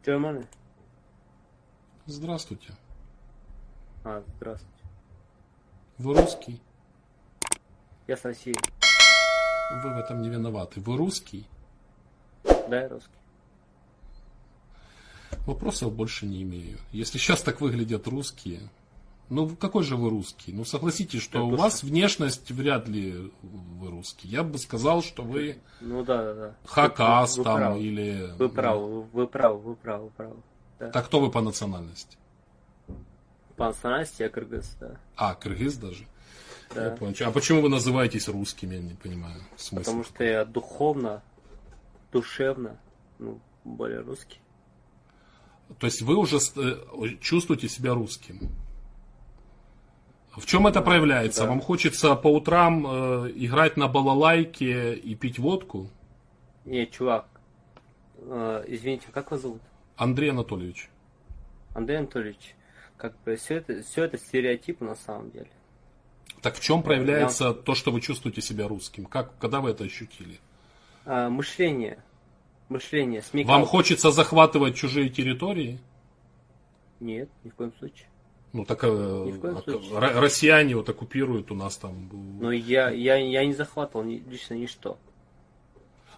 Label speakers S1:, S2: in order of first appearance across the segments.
S1: Germany.
S2: Здравствуйте.
S1: Здравствуйте.
S2: Вы русский?
S1: Я с России.
S2: Вы в этом не виноваты. Вы русский?
S1: Да, я русский.
S2: Вопросов больше не имею. Если сейчас так выглядят русские, ну какой же вы русский? Ну согласитесь, что у вас внешность вряд ли вы русский. Я бы сказал, что вы
S1: Ну да.
S2: хакас
S1: Вы
S2: там
S1: правы.
S2: или...
S1: Вы правы. Да.
S2: Так кто вы по национальности?
S1: По национальности я кыргыз, да.
S2: Кыргыз даже?
S1: Да.
S2: Я понял. А почему вы называетесь русским, я не понимаю смысла.
S1: Потому что я духовно, душевно, более русский.
S2: То есть вы уже чувствуете себя русским? В чем это проявляется?
S1: Да.
S2: Вам хочется по утрам играть на балалайке и пить водку?
S1: Нет, чувак, извините, как вас зовут?
S2: Андрей Анатольевич.
S1: Андрей Анатольевич, как бы все это стереотипы на самом деле.
S2: Так в чем проявляется то, что вы чувствуете себя русским? Когда вы это ощутили?
S1: Мышление, смекалка.
S2: Вам хочется захватывать чужие территории?
S1: Нет, ни в коем случае.
S2: Ну так
S1: в коем случае.
S2: россияне вот оккупируют у нас там.
S1: Но я не захватывал лично ничто.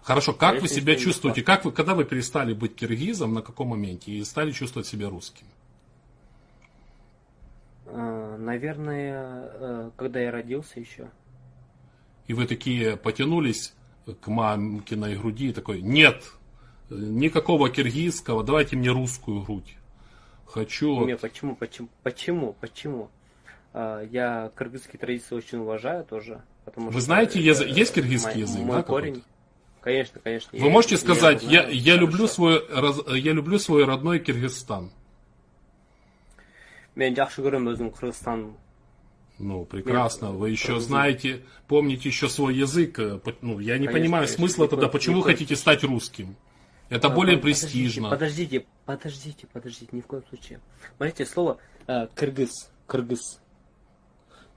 S2: Хорошо, как
S1: Я
S2: вы себя
S1: не
S2: чувствуете? Когда вы перестали быть киргизом, на каком моменте, и стали чувствовать себя русским?
S1: Наверное, когда я родился еще.
S2: И вы такие потянулись к мамкиной груди и такой: нет, никакого киргизского, давайте мне русскую грудь. Хочу...
S1: Нет, почему? Я кыргызские традиции очень уважаю тоже.
S2: Вы знаете, есть киргизский язык?
S1: Мой корень. Конечно.
S2: Вы можете сказать, я люблю свой родной Киргизстан?
S1: Мен жакшы көрөм өзүм Кыргызстан.
S2: Ну, прекрасно. Вы еще знаете, помните еще свой язык. Ну, я не понимаю смысла тогда, почему вы хотите стать русским? Это более престижно.
S1: Подождите, ни в коем случае. Смотрите, слово кыргыз.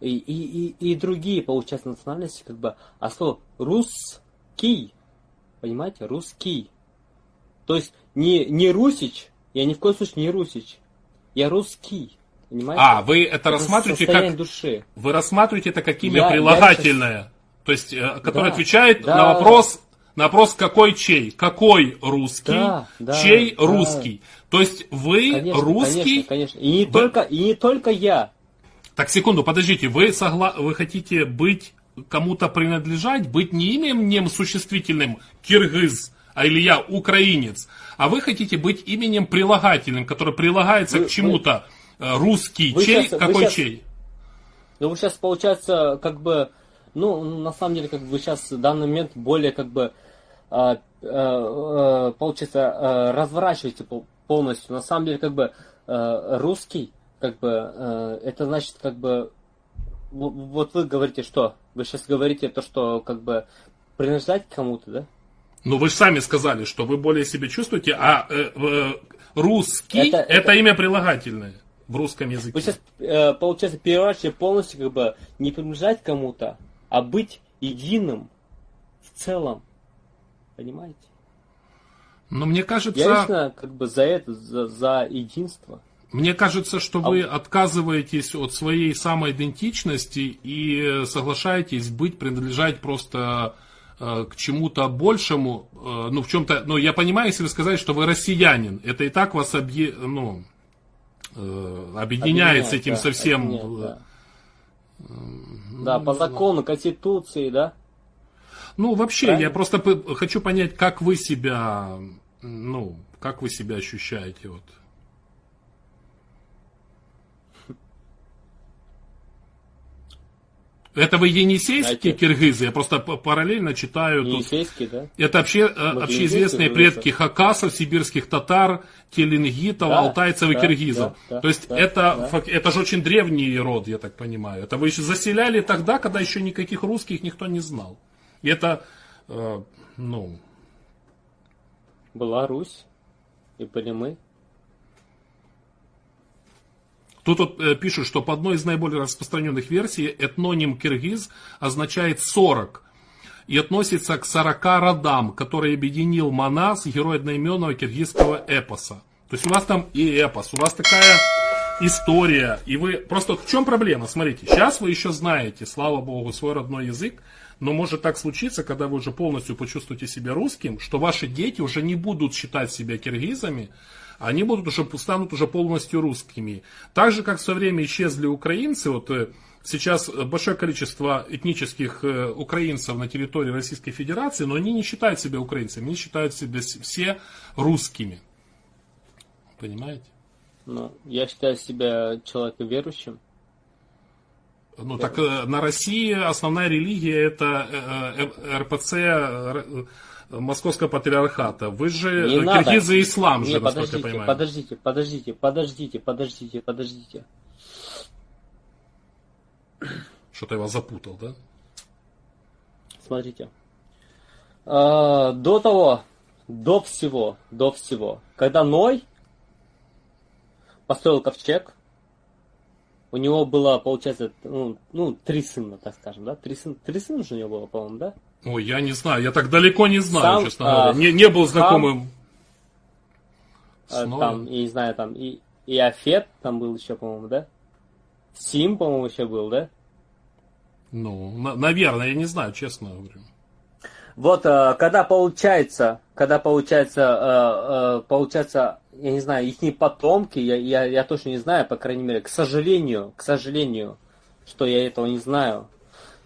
S1: И другие, получается, национальности, как бы, а слово русский, понимаете, русский. То есть не русич, я ни в коем случае не русич, я русский. Понимаете?
S2: Вы это рассматриваете как...
S1: души.
S2: Вы рассматриваете это как имя прилагательное, то есть, которое отвечает на вопрос какой чей? Какой русский? Чей русский? То есть вы русский...
S1: Конечно. И не только я.
S2: Так, секунду, подождите, вы хотите быть, кому-то принадлежать, быть не именем существительным киргиз, или я украинец, а вы хотите быть именем прилагательным, которое прилагается к чему-то. Русский, чей?
S1: Ну, вы сейчас, получается, как бы, на самом деле, как бы, вы сейчас в данный момент более, как бы, получается, разворачиваете полностью. На самом деле, как бы, русский, как бы, это значит, как бы, вот вы говорите, что? Вы сейчас говорите то, что, как бы, принадлежать кому-то, да?
S2: Ну, вы же сами сказали, что вы более себя чувствуете, а русский это имя прилагательное в русском языке.
S1: Вы сейчас, получается, переворачиваете полностью, как бы, не принадлежать кому-то, а быть единым в целом. Понимаете?
S2: Но мне кажется...
S1: Я лично, как бы, за это, за единство.
S2: Мне кажется, что вы отказываетесь от своей самоидентичности и соглашаетесь принадлежать просто к чему-то большему, в чем-то, я понимаю, если вы сказали, что вы россиянин, это и так вас объединяет с этим совсем.
S1: Да, по закону, конституции, да?
S2: Вообще, правильно? Я просто хочу понять, как вы себя ощущаете, вот. Это вы енисейские киргизы? Я просто параллельно читаю.
S1: Енисейские, да?
S2: Это общеизвестные предки хакасов, сибирских татар, теленгитов, алтайцев и киргизов. То есть это же очень древний род, я так понимаю. Это вы еще заселяли тогда, когда еще никаких русских никто не знал. И это,
S1: Была Русь, и были мы.
S2: Тут пишут, что по одной из наиболее распространенных версий этноним киргиз означает 40. и относится к 40 родам, которые объединил Манас, герой одноименного киргизского эпоса. То есть у вас там и эпос, у вас такая история, и вы... Просто в чем проблема? Смотрите, сейчас вы еще знаете, слава богу, свой родной язык, но может так случиться, когда вы уже полностью почувствуете себя русским, что ваши дети уже не будут считать себя киргизами, они станут уже полностью русскими. Так же, как в свое время исчезли украинцы, вот сейчас большое количество этнических украинцев на территории Российской Федерации, но они не считают себя украинцами, они считают себя все русскими. Понимаете?
S1: Ну, я считаю себя человеком верующим.
S2: Ну, так на России основная религия это РПЦ Московского патриархата. Вы же
S1: Не
S2: киргизы
S1: надо.
S2: ислам же,
S1: Не,
S2: насколько я понимаю.
S1: Подождите.
S2: Что-то я вас запутал, да?
S1: Смотрите. До всего, когда Ной построил ковчег, у него было, получается, 3 сына, так скажем, да? Три сына же у него было, по-моему, да?
S2: Ой, я не знаю, я так далеко не знаю, честно говоря.
S1: Хам,
S2: Не был знакомым с Ноем.
S1: там, я не знаю, там и Афет там был еще, по-моему, да? Сим, по-моему, еще был, да?
S2: Ну, наверное, я не знаю, честно говорю.
S1: Вот, когда получается, я не знаю, их потомки, я точно не знаю, по крайней мере, к сожалению, что я этого не знаю.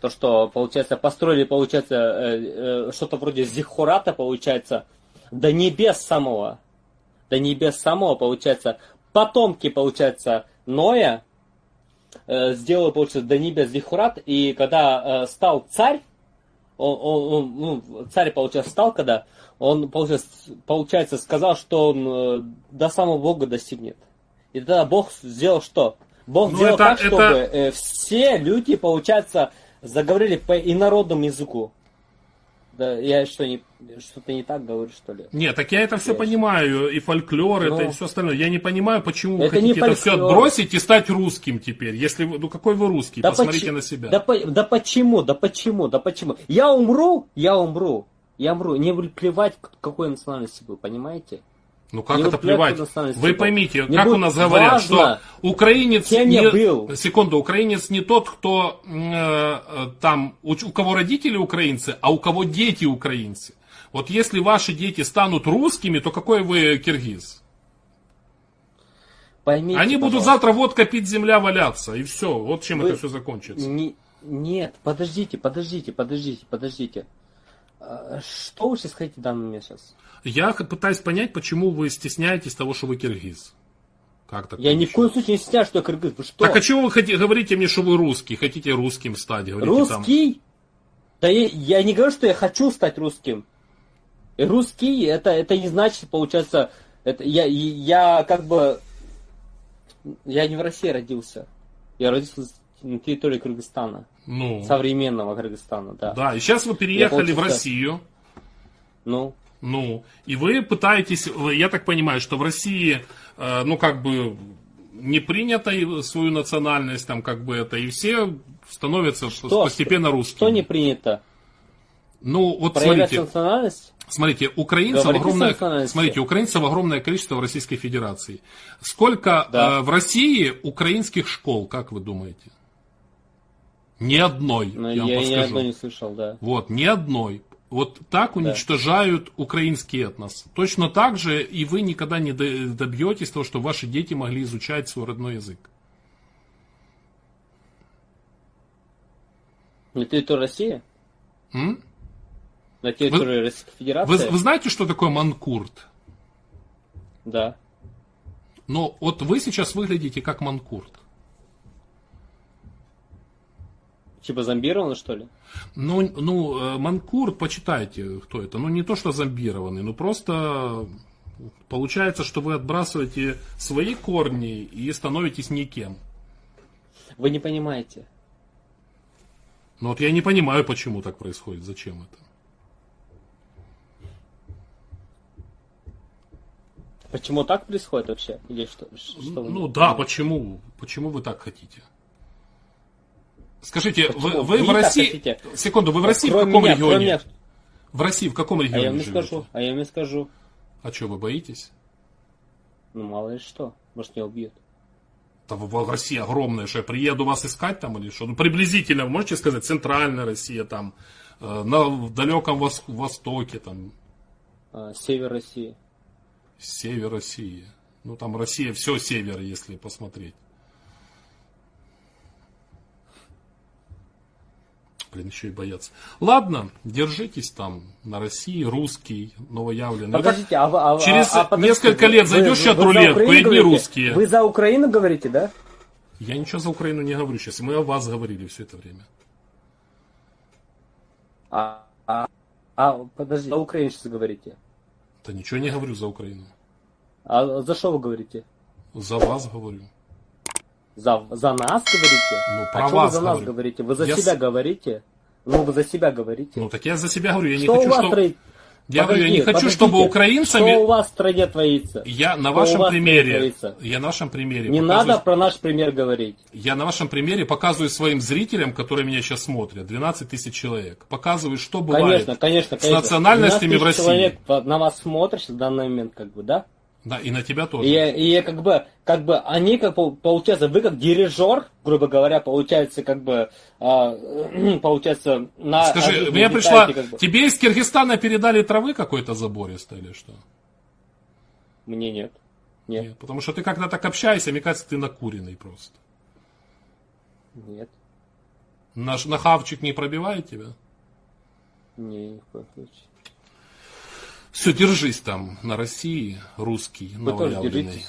S1: То, что, получается, построили, получается, что-то вроде Зихурата, получается, до небес самого, получается, потомки, получается, Ноя, сделал, получается, до небес Зихурат, и когда стал царь, царь, получается, стал, когда он, получается, сказал, что он до самого Бога достигнет. И тогда Бог сделал что? Бог сделал так, чтобы все люди, получается, заговорили по инородному языку. Да, я что-то не так говорю, что ли?
S2: Нет, так я это все понимаю, и фольклор, это и все остальное. Я не понимаю, почему вы
S1: это
S2: хотите это все отбросить и стать русским теперь. Если вы, какой вы русский? Да посмотрите на себя.
S1: Да почему? Я умру. Не плевать, какой национальности был, понимаете?
S2: Ну как это плевать? Вы поймите, как у нас говорят, что украинец украинец не тот, кто там, у кого родители украинцы, а у кого дети украинцы. Вот если ваши дети станут русскими, то какой вы киргиз?
S1: Поймите,
S2: они будут завтра водка пить, земля валяться, и все. Вот чем это все закончится.
S1: Нет, подождите. Что вы сейчас хотите в данный момент сейчас?
S2: Я пытаюсь понять, почему вы стесняетесь того, что вы киргиз. Как так?
S1: Я ни в коем случае не стесняюсь, что я киргиз. Вы что?
S2: Так а чего вы говорите мне, что вы русский? Хотите русским стать?
S1: Русский? Там. Да я не говорю, что я хочу стать русским. И русский, это не значит, получается, я как бы... Я не в России родился. Я родился на территории Кыргызстана.
S2: Ну.
S1: Современного Кыргызстана, да.
S2: Да, и сейчас вы переехали в Россию.
S1: Ну,
S2: и вы пытаетесь, я так понимаю, что в России, не принято свою национальность, там, и все становятся постепенно русскими.
S1: Что не принято?
S2: Вот
S1: проявлять национальность?
S2: Смотрите, украинцев огромное количество в Российской Федерации. Сколько в России украинских школ, как вы думаете? Ни одной, я вам подскажу.
S1: Я ни одной не слышал, да.
S2: Вот, ни одной. Вот так уничтожают украинский этнос. Точно так же и вы никогда не добьетесь того, что ваши дети могли изучать свой родной язык.
S1: На территории России? На территории Российской Федерации?
S2: Вы знаете, что такое манкурт?
S1: Да.
S2: Но вот вы сейчас выглядите как манкурт.
S1: Типа зомбированный, что ли?
S2: Манкурт, почитайте, кто это. Не то, что зомбированный, просто получается, что вы отбрасываете свои корни и становитесь никем.
S1: Вы не понимаете.
S2: Я не понимаю, почему так происходит, зачем это.
S1: Почему так происходит вообще? Или что
S2: да, почему? Почему вы так хотите? Скажите,
S1: Почему?
S2: вы в
S1: так
S2: России...
S1: хотите.
S2: Секунду, вы в России в
S1: Кроме
S2: каком
S1: меня,
S2: регионе?
S1: кроме-
S2: В России в каком
S1: А я
S2: регионе
S1: вам не
S2: живете?
S1: скажу. А я вам не скажу.
S2: А что, вы боитесь?
S1: Ну, мало ли что. Может, меня убьют.
S2: Да в России огромная, что я приеду вас искать там или что? Ну, приблизительно, вы можете сказать, центральная Россия, там, в далеком Востоке, там,
S1: Север России.
S2: север России. Ну, там Россия, все север, если посмотреть. Блин, еще и боятся. Ладно, держитесь там на России, русский, новоявленный. Ну, так
S1: Подождите,
S2: через
S1: подождите,
S2: несколько лет зайдешь сейчас в
S1: за
S2: рулетку, и
S1: Украину
S2: одни
S1: говорите?
S2: русские.
S1: Вы за Украину говорите, да?
S2: Я ничего за Украину не говорю сейчас. Мы о вас говорили все это время.
S1: Подожди, за Украину сейчас говорите.
S2: Да ничего не говорю за Украину.
S1: А за что вы говорите?
S2: За вас говорю.
S1: За нас говорите?
S2: Ну, про
S1: а что
S2: вас
S1: вы за нас
S2: говорю.
S1: говорите? Вы за
S2: Я
S1: себя
S2: с-
S1: говорите? Ну, вы за себя говорите.
S2: Ну, так я за себя говорю. Я не
S1: что у
S2: хочу,
S1: вас
S2: чтобы...
S1: творится?
S2: Я говорю, я не хочу,
S1: Подождите,
S2: чтобы украинцами...
S1: Что у вас в стране творится?
S2: Я на
S1: Что у
S2: вашем
S1: вас
S2: примере...
S1: творится?
S2: Я на вашем примере
S1: Не
S2: показываю-
S1: надо про наш пример говорить.
S2: Я на вашем примере показываю своим зрителям, которые меня сейчас смотрят, 12 тысяч человек, показываю, что бывает
S1: Конечно.
S2: с национальностями в
S1: 12 000
S2: России.
S1: человек на вас смотрят в данный момент, как бы, да?
S2: Да, и на тебя тоже.
S1: И как бы они, получается, вы как дирижер, грубо говоря, получается, получается, на...
S2: Скажи, меня
S1: летаете,
S2: пришла...
S1: как бы.
S2: Тебе из Киргизстана передали травы какой-то забористой или что?
S1: Мне нет. Нет.
S2: Потому что ты как-то так общаешься, мне кажется, ты накуренный просто.
S1: Нет.
S2: На хавчик не пробивает тебя?
S1: Не, ни в коем случае.
S2: Все, держись там, на России, русский,
S1: Вы тоже
S2: новоявленный.
S1: держитесь.